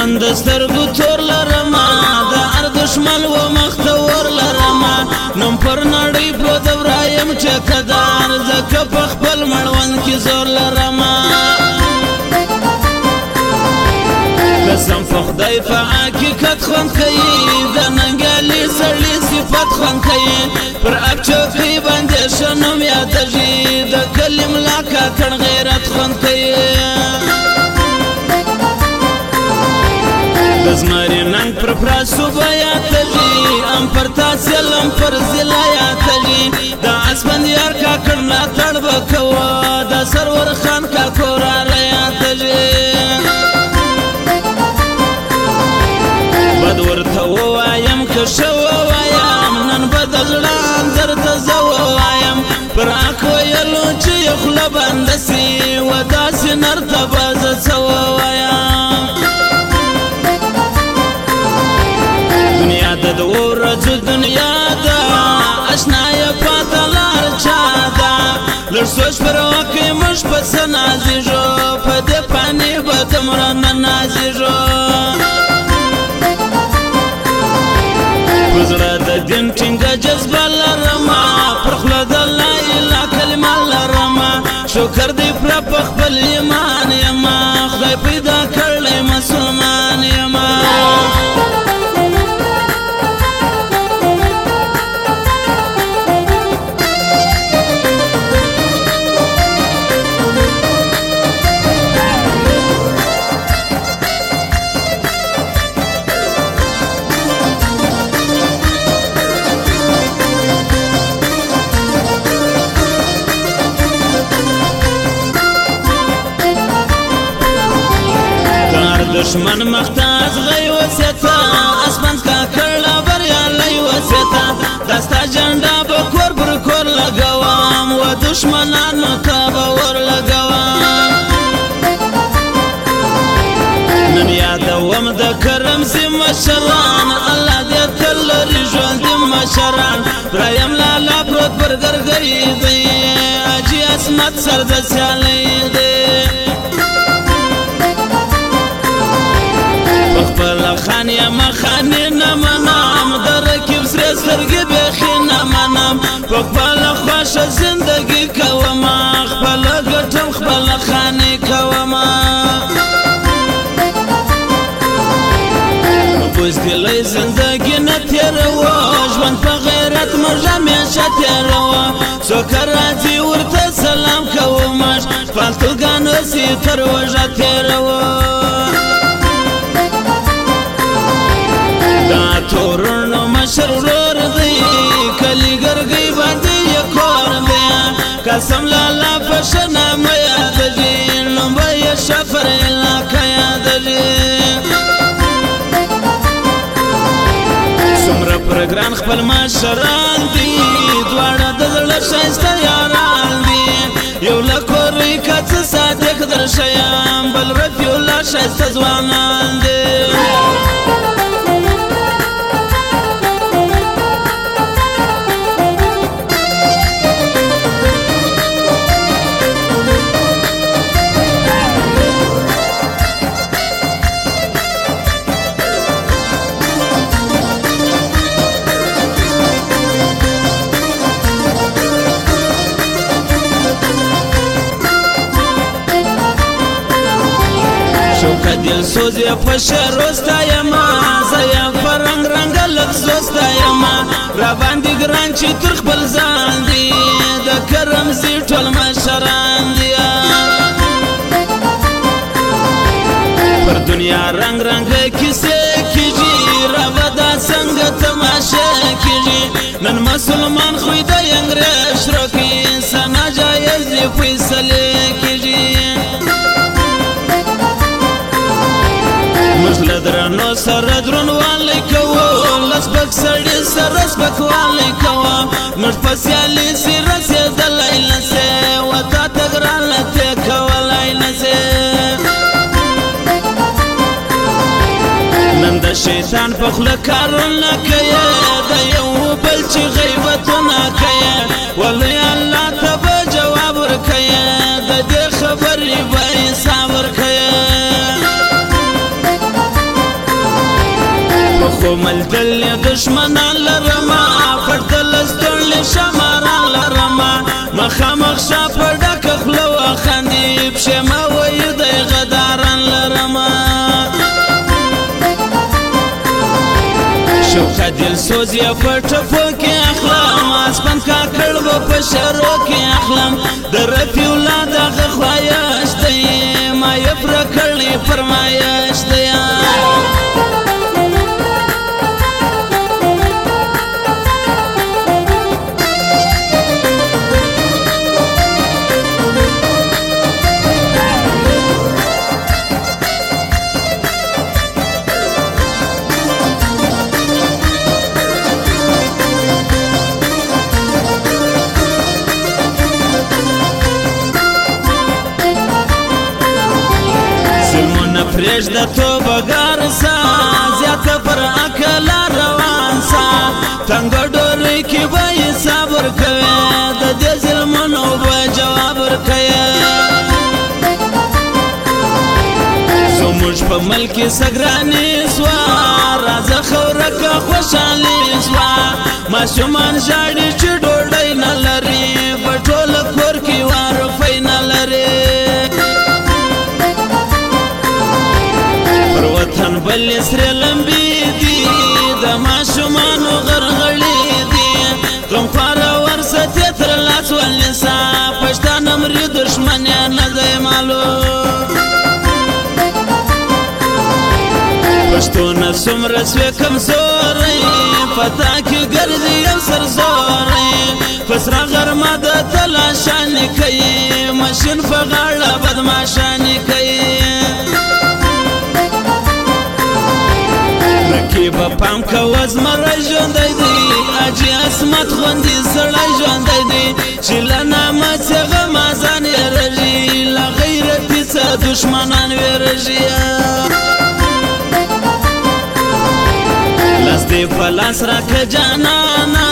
نن د سترګو تور لرما د هر دشمن و مختور لرما نوم پر نړۍ په دورایم ټکدار زکه په خپل مړوند کې زور لرما قسم په خدای په حقیقت خوند کوي د ننګالي سړي صفت خوند کوي پر اچوکۍ باندې شنم یادږي د کلم لاکه کڼ غیرت خوند کوي د زمري ننګ پر پراسو بیا تږي ام پر تاسل ام پر ضلع یادږي د اسفندیار کاکړ ملاتړ به کوه د سرور خان کاکو راله یادږي بد ورته ووایم که ښه ووایم نن به د زړه انځر ته زه ووایم پر حق ویلو چې یو خوله بنده سي و داسې نر ته به زه څه ووایم دنیا د دوو ورځو دنیا ده اشنایه پاته لار چا ده لږ سوچ پر وکړئ موږ پسې نازېږو په دې پانې به دومره نه نازېږو زړه د دین ټینګه جذبه لرمه پر خوله د لا اله کلمه لرمه شکر دی پره په خپل ایمان یمه خدای پیدا کړلی مسلمان یمه دشمن مختاز غي وسيتا اسمان کاکړ لا بریالی وسيتا دستا جنډا به کور پر کور لګوام و دشمنانو ته به ور لګوام نن یادوم د کرم سي مشران الله دې تل لري ژوند مشران برایم لالا پروت پر ګرګري دی اجي اسمت سر د سیالي دی خپل خان یم خانې نه منم د رکیب سرې سترګې بیخي نه منم په خپله خوښه زندګي کومه خپله ګټم خپله خانې کومه بزدلۍ زندګي نه تېروه ژوند په غیرت موږ همیشه تېروه څوک راځي ورته سلام کومه فالتوګانو سي تر وژه تېروه تورنو مشر ورور دی کلی ګرګۍ باندې یې کور دی قسم لالا په ښه نامه یادږي نوم به یې شفر علاقه یادږي څومره پر ګران خپل مشران دي دواړه د زړه ښایسته یاران دي یو له کورۍ که څه صادق در ښیم بل رفیع الله ښایسته ځوانان دي دل سوزی پشر وستایما زیا فرنگ رنگ لک زوستایما را باندې ګران چې تر خپل ځان دی د کرم زی ټول مشران دی پر دنیا رنگ رنگ کیسه کیږي را ودا څنګه تماشه کیږي نن مسلمان خوې د انګریز شرکی سنا جایز فیصله کیږي لدرانو سره درنوالی کوو لسبک سړي سره سپکوالی کوو موږ په سیالي سي رسېدلی نسې و تا ته ګرانه تې کولی نسې نن د شیطان په خوله کارونه کوې د یو بل چې غیبتونه کوې ولې الله ته به جواب ورکوې د دې خبرې به حساب ورکوې روز یې په ټپو کې اخلم اسپن کاکړ به په شرو کې اخلم د رفیع الله دغه ښایست دی ما یې پوره کړی فرمایش دی پرېږده توبهګار سه زیاته پر عقله روان سه تنګه ډورۍ کې به یې صبر کوې د دې ظلمونو به جواب ورکوې زموږ په ملک کې څه ګراني سوه راځه خورکه خوشحالي سوه ماشومان ژاړي چې ډوډۍ نه لري په ټوله کور کې وارفۍ نه لري وطن بل سره لمبي دي د ماشومانو غرغړې دي غمخوار ورسته تر لاس ولنسا پښتانه مري دشمن نه دی معلوم پښتون څومره سوی کمزوري پتا کې ګرځي یو سرزوري پسرا غرمه د تلاشانې کوي ماشین په غاړه بدماشانې کوي با پام کوه زمری ژوندی دی اجي عصمت خوندي سړی ژوندی دی چې له نامه څخه مازان یېرېږي له غیرتي څه دښمنان ویرېږي لاس دې په لاس راکړه جانانه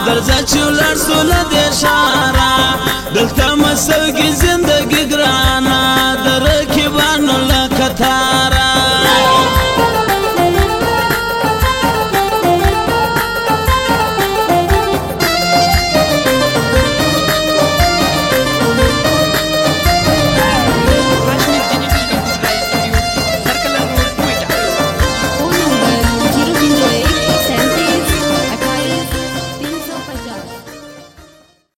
درځه چې ولاړ سو له دې ښاره دلته مسوګي